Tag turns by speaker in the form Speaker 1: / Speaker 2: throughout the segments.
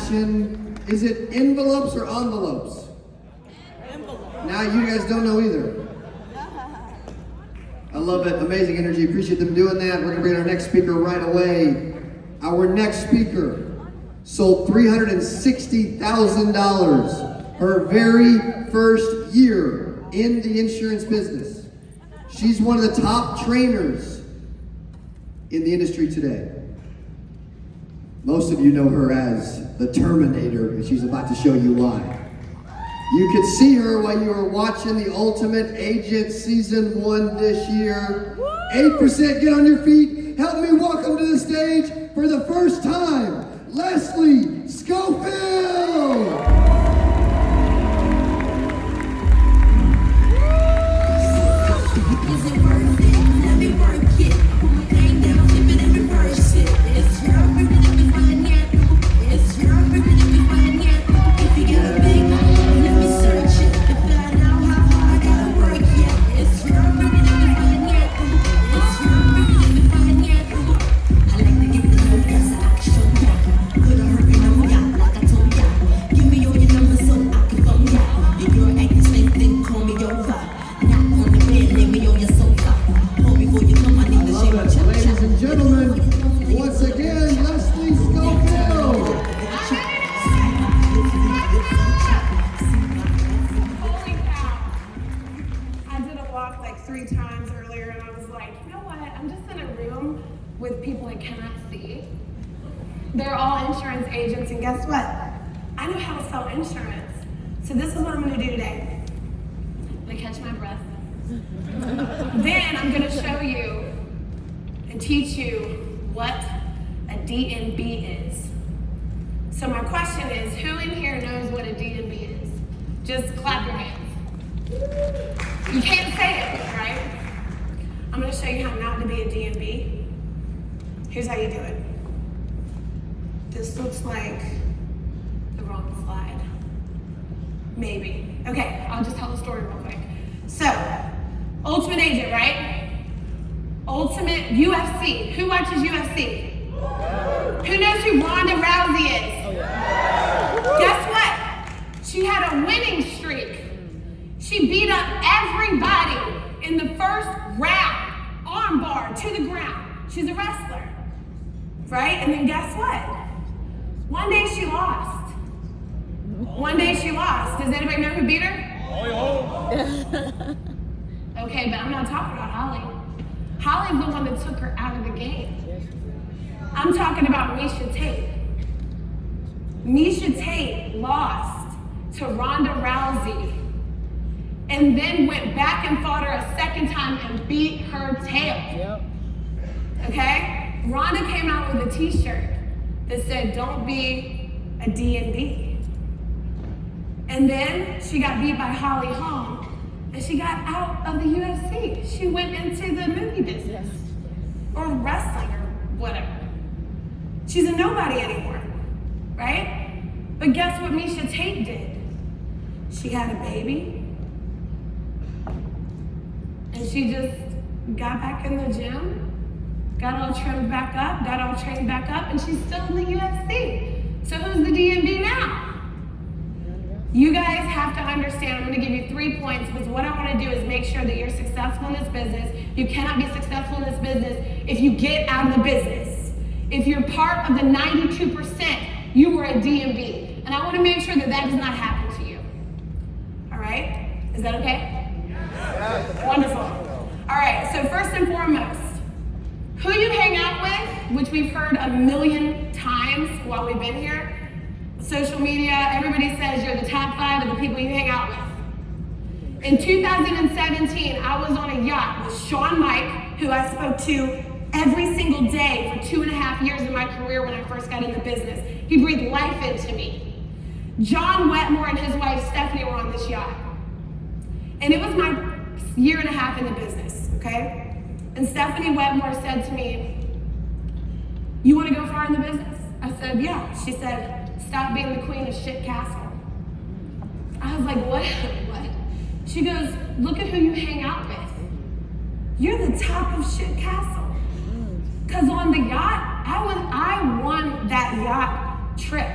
Speaker 1: fashion. Is it envelopes or envelopes? Envelopes. Now you guys don't know either. I love it. Amazing energy. Appreciate them doing that. We're going to bring our next speaker right away. Our next speaker sold $360,000 her very first year in the insurance business. She's one of the top trainers in the industry today. Most of you know her as the Terminator, and she's about to show you why. You could see her while you were watching the Ultimate Agent Season 1 this year. 8%, get on your feet. Help me welcome to the stage for the first time, Leslie Schofield.
Speaker 2: With people I cannot see. They're all insurance agents, and guess what? I know how to sell insurance. So this is what I'm gonna do today. I'm gonna catch my breath. Then I'm gonna show you and teach you what a DNB is. So my question is, who in here knows what a DNB is? Just clap your hands. You can't say it, right? I'm gonna show you how not to be a DNB. Here's how you do it. This looks like the wrong slide. Maybe. Okay, I'll just tell the story real quick. So, Ultimate Agent, right? Ultimate UFC. Who watches UFC? Who knows who Ronda Rousey is? Guess what? She had a winning streak. She beat up everybody in the first round, armbar to the ground. She's a wrestler. Right? And then guess what? One day she lost. One day she lost. Does anybody know who beat her? Okay, but I'm not talking about Holly. Holly's the one that took her out of the game. I'm talking about Misha Tate. Misha Tate lost to Ronda Rousey and then went back and fought her a second time and beat her tail. Yep. Okay? Ronda came out with a t-shirt that said, "Don't be a DNB." And then she got beat by Holly Holm, and she got out of the UFC. She went into the movie business, or wrestling, or whatever. She's a nobody anymore, right? But guess what Misha Tate did? She had a baby, and she just got back in the gym, got all trimmed back up, got all trained back up, and she's still in the UFC. So who's the DNB now? You guys have to understand, I'm gonna give you 3 points, because what I wanna do is make sure that you're successful in this business. You cannot be successful in this business if you get out of the business. If you're part of the 92%, you were a DNB. And I wanna make sure that that does not happen to you. All right? Is that okay? Yes. Wonderful. All right, so first and foremost, who you hang out with, which we've heard a million times while we've been here. Social media, everybody says you're the top 5 of the people you hang out with. In 2017, I was on a yacht with Sean Mike, who I spoke to every single day for 2.5 years in my career when I first got into business. He breathed life into me. John Wetmore and his wife Stephanie were on this yacht. And it was my 1.5 years in the business, okay? And Stephanie Wetmore said to me, "You want to go far in the business?" I said, "Yeah." She said, "Stop being the queen of shit castle." I was like, what? She goes, "Look at who you hang out with. You're the top of shit castle." Because on the yacht, I won that yacht trip.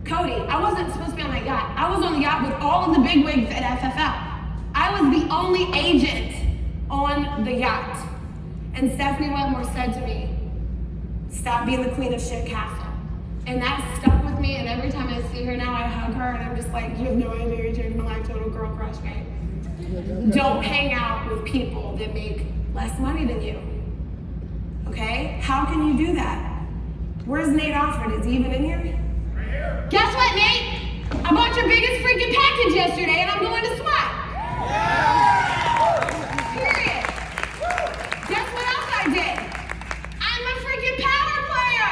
Speaker 2: Cody, I wasn't supposed to be on that yacht. I was on the yacht with all of the bigwigs at FFL. I was the only agent on the yacht. And Stephanie Wetmore said to me, stop being the queen of shit castle. And that stuck with me, and every time I see her now, I hug her, and I'm just like, you have no idea, you changed my life, total girl crush, babe. Don't hang out with people that make less money than you, okay? How can you do that? Where's Nate Offord? Is he even in here? Right here. Guess what, Nate? I bought your biggest freaking package yesterday, and I'm going to SWAT. Period. Guess what else I did? I'm a freaking power player.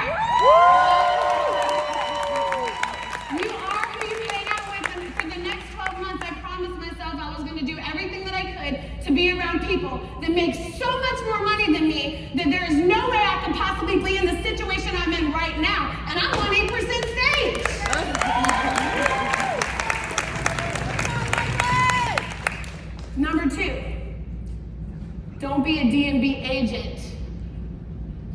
Speaker 2: You are who you hang out with, and for the next 12 months, I promised myself I was going to do everything that I could to be around people that make so much more money than me that there is no way I could possibly be in the situation I'm in right now, and I'm on 8% stage. Number 2, don't be a DNB agent.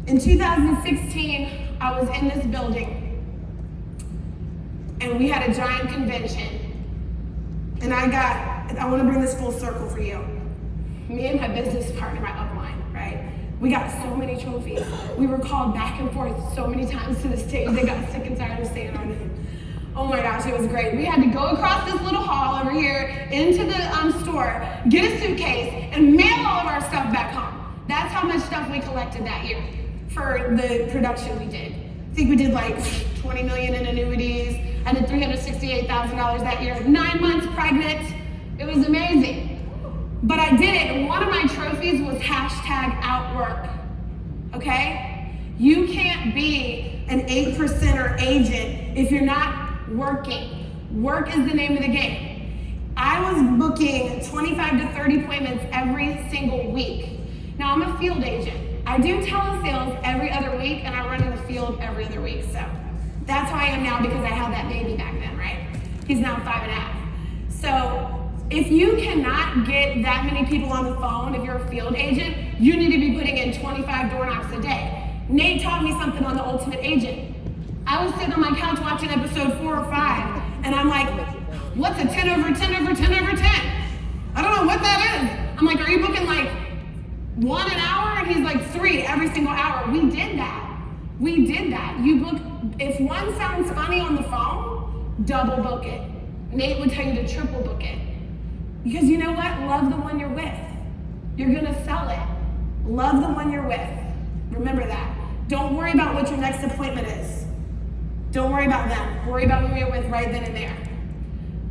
Speaker 2: In 2016, I was in this building, and we had a giant convention. And I want to bring this full circle for you. Me and my business partner, my upline, right? We got so many trophies. We were called back and forth so many times to the stage. They got sick and tired of saying our name. Oh my gosh, it was great. We had to go across this little hall over here into the store, get a suitcase, and mail all of our stuff back home. That's how much stuff we collected that year for the production we did. I think we did like 20 million in annuities. I did $368,000 that year. 9 months pregnant. It was amazing. But I did it, and one of my trophies was #outwork, okay? You can't be an 8%er agent if you're not working. Work is the name of the game. I was booking 25 to 30 appointments every single week. Now, I'm a field agent. I do telesales every other week, and I run in the field every other week, so that's how I am now because I had that baby back then, right? He's now 5.5. So, if you cannot get that many people on the phone, if you're a field agent, you need to be putting in 25 door knocks a day. Nate taught me something on The Ultimate Agent. I was sitting on my couch watching episode 4 or 5, and I'm like, what's a 10 over 10 over 10 over 10? I don't know what that is. I'm like, are you booking like 1 an hour? And he's like 3 every single hour. We did that. You book, if one sounds funny on the phone, double book it. Nate would tell you to triple book it. Because you know what? Love the one you're with. You're gonna sell it. Love the one you're with. Remember that. Don't worry about what your next appointment is. Don't worry about them. Worry about who you're with right then and there.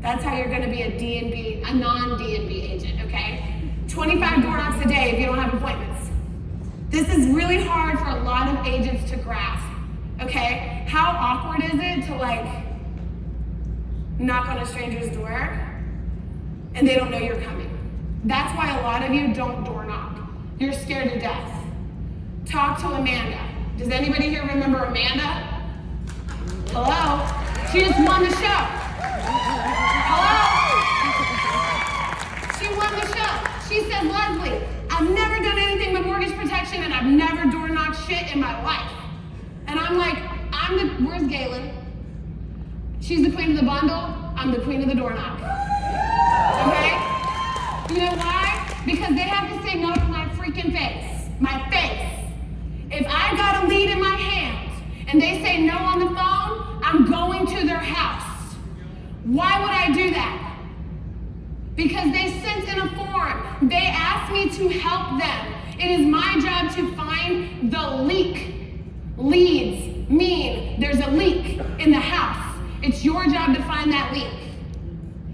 Speaker 2: That's how you're gonna be a DNB, a non-DNB agent, okay? 25 door knocks a day if you don't have appointments. This is really hard for a lot of agents to grasp, okay? How awkward is it to like knock on a stranger's door and they don't know you're coming? That's why a lot of you don't door knock. You're scared to death. Talk to Amanda. Does anybody here remember Amanda? Hello? She just won the show. Hello? She won the show. She said, Leslie, I've never done anything but mortgage protection and I've never door knocked shit in my life. And I'm like, where's Galen? She's the queen of the bundle, I'm the queen of the door knock. Okay? You know why? Because they have to say no to my freaking face. My face. If I got a lead in my hand and they say no on the phone, I'm going to their house. Why would I do that? Because they sent in a form. They asked me to help them. It is my job to find the leak. Leads mean there's a leak in the house. It's your job to find that leak.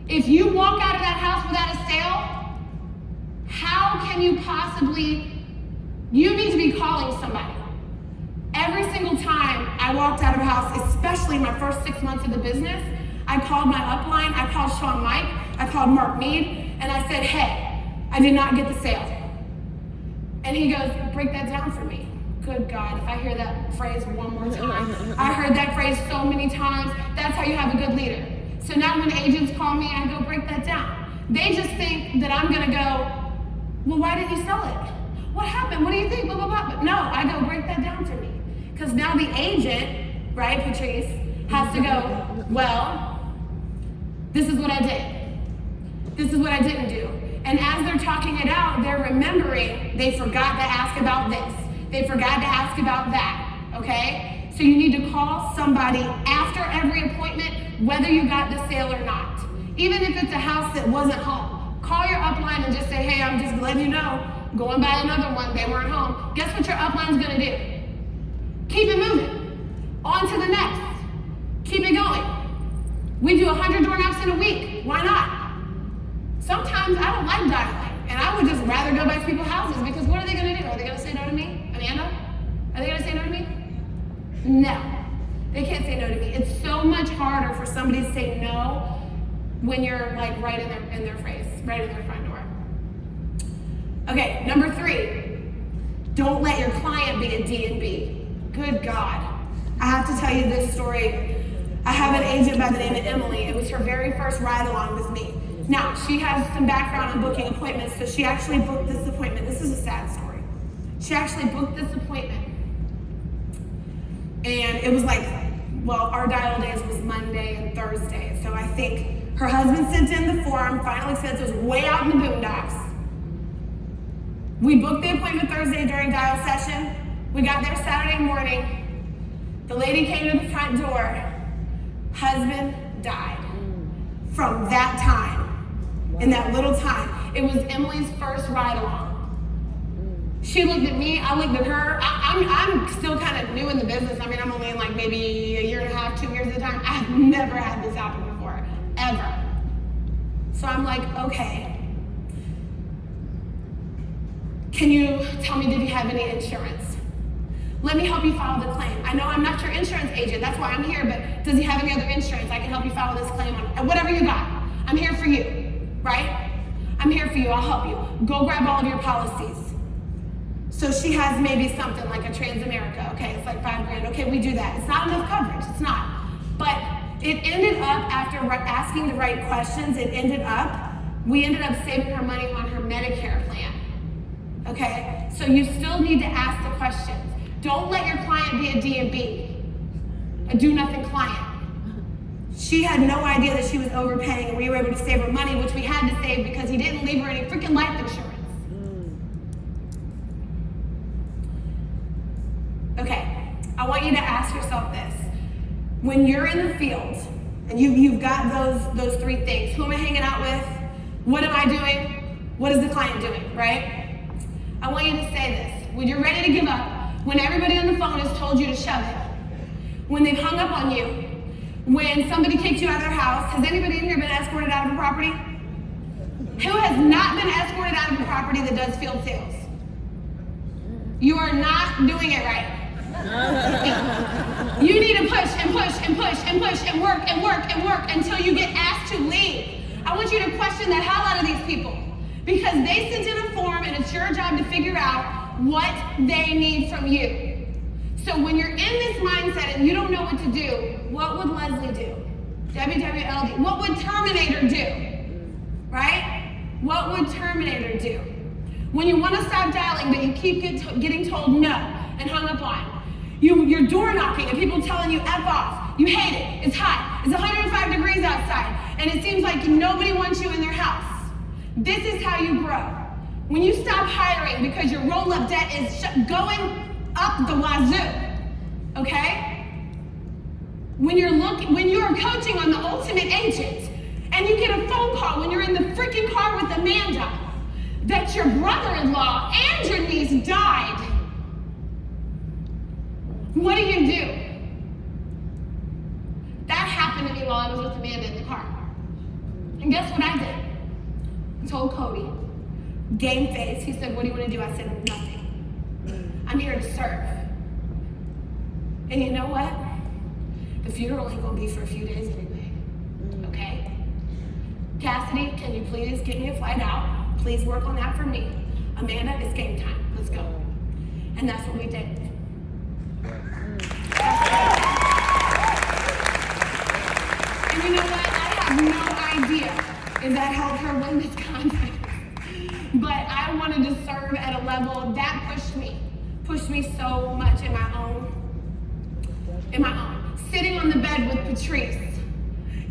Speaker 2: If you walk out of that house without a sale, how can you possibly, you need to be calling somebody. Every single time I walked out of a house, especially in my first 6 months of the business, I called my upline, I called Sean Mike, I called Mark Mead, and I said, hey, I did not get the sale. And he goes, break that down for me. Good God, if I hear that phrase one more time. I heard that phrase so many times. That's how you have a good leader. So now when agents call me, I go break that down. They just think that I'm gonna go, well, why didn't you sell it? What happened? What do you think? Blah, blah, blah. But no, I go break that down for me. Because now the agent, right, Patrice, has to go, well, this is what I did. This is what I didn't do. And as they're talking it out, they're remembering they forgot to ask about this. They forgot to ask about that, okay? So you need to call somebody after every appointment, whether you got the sale or not. Even if it's a house that wasn't home. Call your upline and just say, hey, I'm just letting you know, going by another one, they weren't home. Guess what your upline's gonna do? Keep it moving. On to the next. Keep it going. We do 100 door knocks in a week. Why not? Sometimes I don't like dialing, and I would just rather go by people's houses because what are they gonna do? Are they gonna say no to me? Amanda? Are they gonna say no to me? No. They can't say no to me. It's so much harder for somebody to say no when you're like right in their face, right in their front door. Okay, number 3, don't let your client be a DNB. Good God. I have to tell you this story. I have an agent by the name of Emily. It was her very first ride along with me. Now, she has some background in booking appointments, so she actually booked this appointment. This is a sad story. She actually booked this appointment. And it was like, well, our dial days was Monday and Thursday. So I think her husband sent in the form, final expense was way out in the boondocks. We booked the appointment Thursday during dial session. We got there Saturday morning. The lady came to the front door. Husband died. From that time, in that little time, it was Emily's first ride along. She looked at me, I looked at her. I'm still kind of new in the business. I mean, I'm only in like maybe a year and a half, 2 years at a time. I've never had this happen before, ever. So I'm like, okay. Can you tell me, did you have any insurance? Let me help you file the claim. I know I'm not your insurance agent, that's why I'm here, but does he have any other insurance? I can help you file this claim on whatever you got. I'm here for you, right? I'm here for you, I'll help you. Go grab all of your policies. So she has maybe something like a Transamerica, okay, it's like $5,000, okay, we do that. It's not enough coverage, it's not. But it ended up, after asking the right questions, we ended up saving her money on her Medicare plan, okay? So you still need to ask the questions. Don't let your client be a DNB, a do-nothing client. She had no idea that she was overpaying, and we were able to save her money, which we had to save because he didn't leave her any freaking life insurance. Okay, I want you to ask yourself this. When you're in the field, and you've got those 3 things, who am I hanging out with? What am I doing? What is the client doing, right? I want you to say this. When you're ready to give up, when everybody on the phone has told you to shove it, when they've hung up on you, when somebody kicked you out of their house, has anybody in here been escorted out of a property? Who has not been escorted out of a property that does field sales? You are not doing it right. You need to push and push and push and push and work and work and work until you get asked to leave. I want you to question the hell out of these people because they sent in a form and it's your job to figure out what they need from you. So when you're in this mindset and you don't know what to do, what would Leslie do? WWLD. What would Terminator do? Right? What would Terminator do? When you want to stop dialing but you keep getting told no and hung up on. You're door knocking and people telling you F off. You hate it. It's hot. It's 105 degrees outside. And it seems like nobody wants you in their house. This is how you grow. When you stop hiring because your roll-up debt is going up the wazoo, okay? When you're coaching on the ultimate agent and you get a phone call when you're in the freaking car with Amanda that your brother-in-law and your niece died, what do you do? That happened to me while I was with Amanda in the car. And guess what I did? I told Cody. Game face. He said, what do you want to do? I said, nothing. I'm here to serve. And you know what? The funeral ain't going to be for a few days anyway. Okay? Cassidy, can you please get me a flight out? Please work on that for me. Amanda, it's game time. Let's go. And that's what we did. And you know what? I have no idea if that helped her win this contest. But I wanted to serve at a level that pushed me so much in my own. sitting on the bed with Patrice,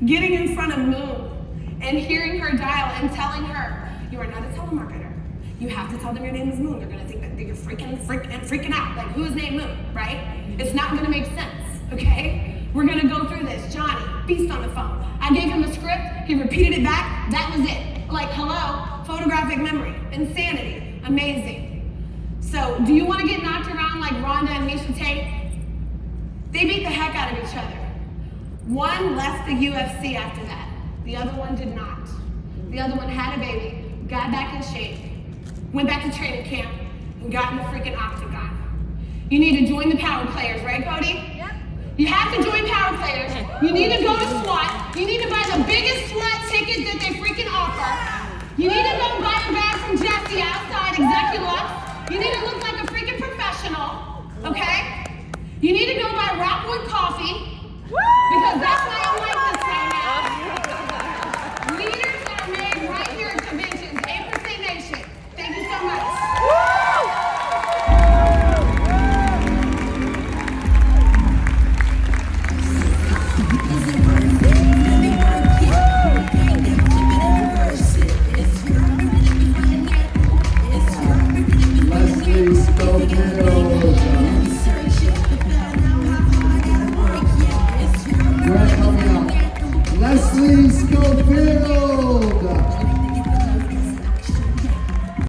Speaker 2: getting in front of Moon and hearing her dial and telling her, you are not a telemarketer. You have to tell them your name is Moon. They're gonna think that you're freaking out. Like, who is named Moon, right? It's not gonna make sense, okay? We're gonna go through this. Johnny, beast on the phone. I gave him a script, he repeated it back, that was it. Like, hello, photographic memory, insanity, amazing. So, do you wanna get knocked around like Rhonda and Misha Tate? They beat the heck out of each other. One left the UFC after that. The other one did not. The other one had a baby, got back in shape, went back to training camp, and got in the freaking octagon. You need to join the Power Players, right, Cody? Yep. You have to join Power Players. You need to go to SWAT. You need to buy the biggest SWAT ticket that they freaking offer. You need to go buy a bag from Jesse outside Execulux. You need to look like a freaking professional, okay? You need to go buy Rockwood coffee, because that's why I like this right now. Leaders are made right here at conventions. 8% Nation. Thank you so much.
Speaker 1: Leslie Spokane.